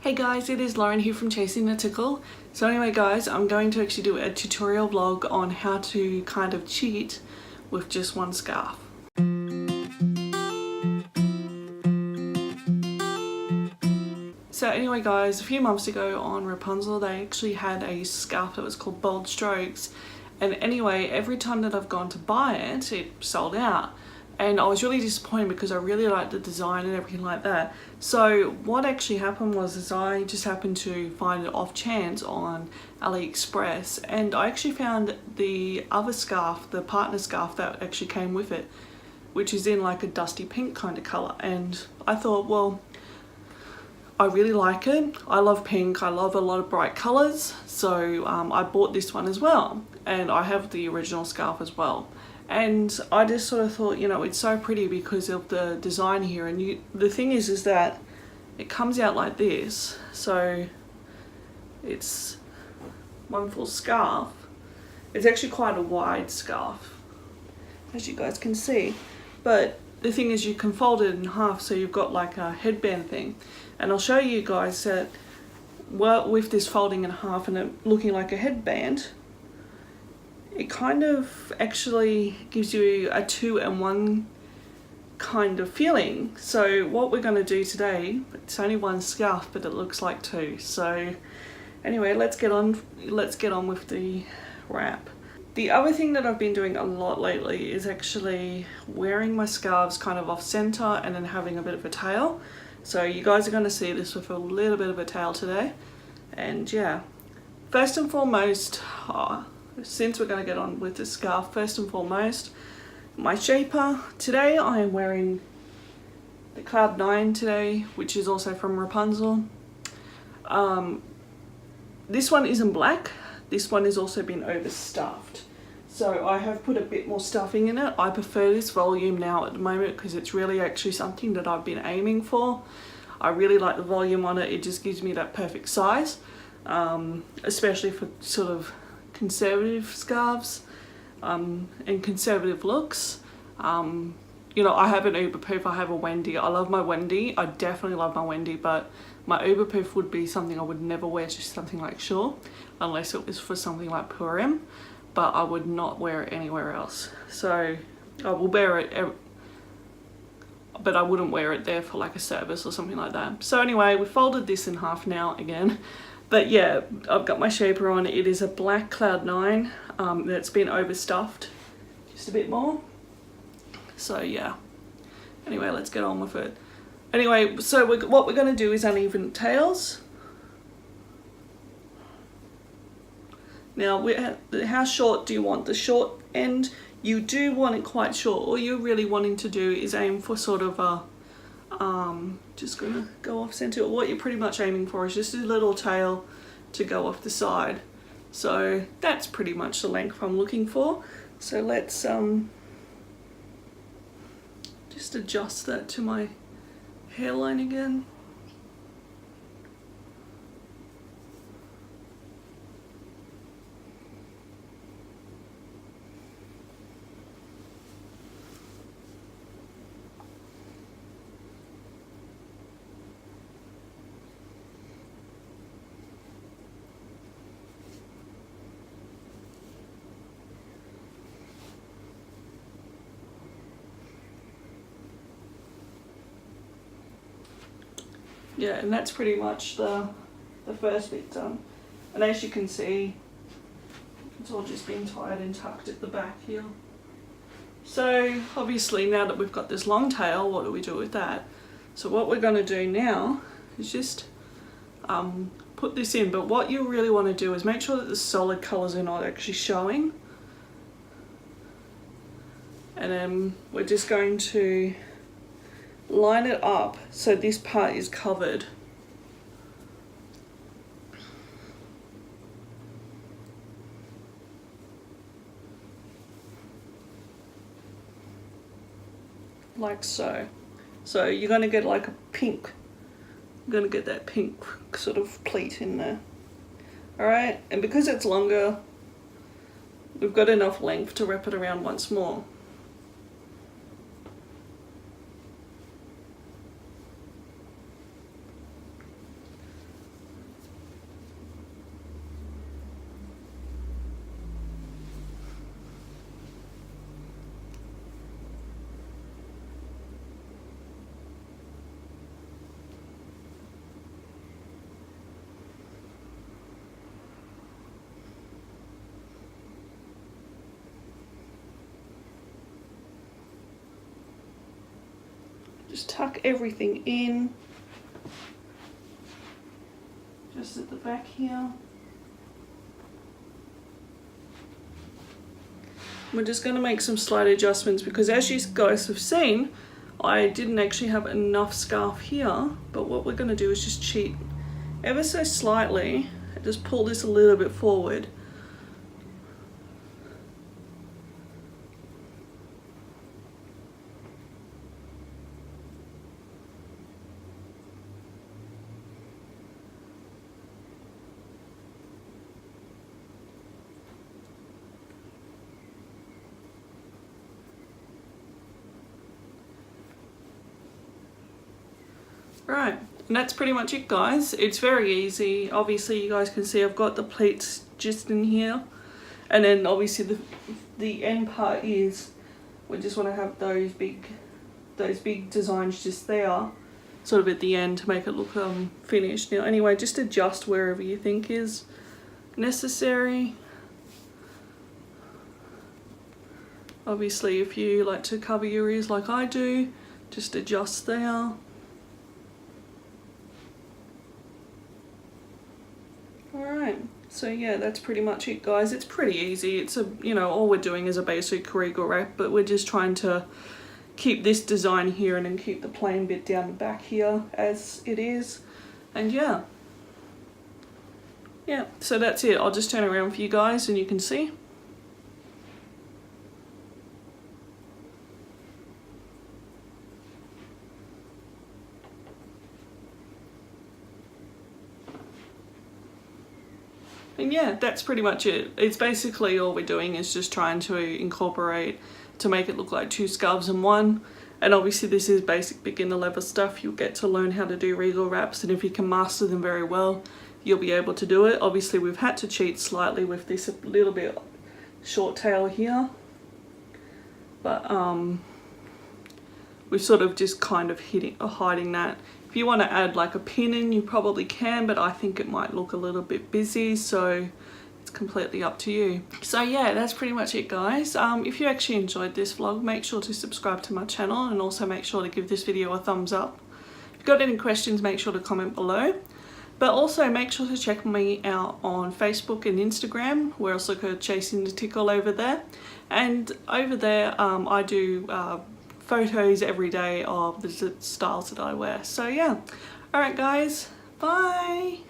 Hey guys, it is Lauren here from Chasing the Tickle. So anyway guys, I'm going to actually do a tutorial vlog on how to kind of cheat with just one scarf. So anyway guys, a few months ago on Rapunzel they actually had a scarf that was called Bold Strokes, and anyway every time that I've gone to buy it, it sold out. And I was really disappointed because I really liked the design and everything like that. So what actually happened was is I just happened to find it off chance on AliExpress, and I actually found the other scarf, the partner scarf that actually came with it, which is in like a dusty pink kind of colour. And I thought, well, I really like it. I love pink. I love a lot of bright colours. So I bought this one as well, and I have the original scarf as well. And I just sort of thought, you know, it's so pretty because of the design here. And the thing is that it comes out like this. So it's one full scarf. It's actually quite a wide scarf, as you guys can see. But the thing is you can fold it in half, so you've got like a headband thing. And I'll show you guys that, well, with this folding in half and it looking like a headband, it kind of actually gives you a 2-in-1 kind of feeling. So what we're going to do today, it's only one scarf but it looks like two. So anyway, let's get on with the wrap. The other thing that I've been doing a lot lately is actually wearing my scarves kind of off center and then having a bit of a tail. So you guys are going to see this with a little bit of a tail today. And yeah, first and foremost, since we're going to get on with the scarf, first and foremost, my shaper. Today I am wearing the Cloud 9 today, which is also from Rapunzel. This one isn't black. This one has also been overstuffed. So I have put a bit more stuffing in it. I prefer this volume now at the moment because it's really actually something that I've been aiming for. I really like the volume on it. It just gives me that perfect size, especially for sort of conservative scarves and conservative looks. You know, I have an Uber Poof, I have a Wendy. I love my Wendy. I definitely love my Wendy, but my Uber Poof would be something I would never wear to something like Shaw, unless it was for something like Purim, but I would not wear it anywhere else. So I will wear it, but I wouldn't wear it there for like a service or something like that. So anyway, we folded this in half now again. But yeah, I've got my shaper on. It is a black Cloud 9 that's been overstuffed just a bit more. So yeah, anyway, let's get on with it. Anyway, so what we're going to do is uneven tails. Now, how short do you want the short end? You do want it quite short. All you're really wanting to do is aim for sort of a just gonna go off center. What you're pretty much aiming for is just a little tail to go off the side. So that's pretty much the length I'm looking for. So let's just adjust that to my hairline again. Yeah, and that's pretty much the first bit done. And as you can see, it's all just been tied and tucked at the back here. So obviously now that we've got this long tail, what do we do with that? So what we're going to do now is just put this in, but what you really want to do is make sure that the solid colours are not actually showing. And then we're just going to line it up so this part is covered. Like so. So you're going to get like a pink, you're going to get that pink sort of pleat in there. Alright, and because it's longer, we've got enough length to wrap it around once more. Just tuck everything in. Just at the back here. We're just going to make some slight adjustments because as you guys have seen, I didn't actually have enough scarf here, but what we're going to do is just cheat ever so slightly and just pull this a little bit forward. Right, and that's pretty much it, guys. It's very easy. Obviously you guys can see I've got the pleats just in here, and then obviously the end part is we just want to have those big designs just there, sort of at the end, to make it look finished. Now anyway, just adjust wherever you think is necessary. Obviously if you like to cover your ears like I do, just adjust there. Alright, so yeah, that's pretty much it, guys. It's pretty easy. It's all we're doing is a basic regal wrap, but we're just trying to keep this design here and then keep the plain bit down the back here as it is. And yeah, so that's it. I'll just turn around for you guys and you can see. And yeah, that's pretty much it. It's basically all we're doing is just trying to incorporate to make it look like two scarves in one. And obviously this is basic beginner level stuff. You'll get to learn how to do regal wraps, and if you can master them very well, you'll be able to do it. Obviously we've had to cheat slightly with this a little bit short tail here, but we've sort of just kind of hiding that. If you want to add like a pin in, you probably can, but I think it might look a little bit busy, so it's completely up to you. So yeah, that's pretty much it, guys. If you actually enjoyed this vlog, make sure to subscribe to my channel and also make sure to give this video a thumbs up. If you've got any questions, make sure to comment below. But also make sure to check me out on Facebook and Instagram. We're also called Chasing the Tickle over there. And over there I do photos every day of the styles that I wear. So yeah, alright guys, bye!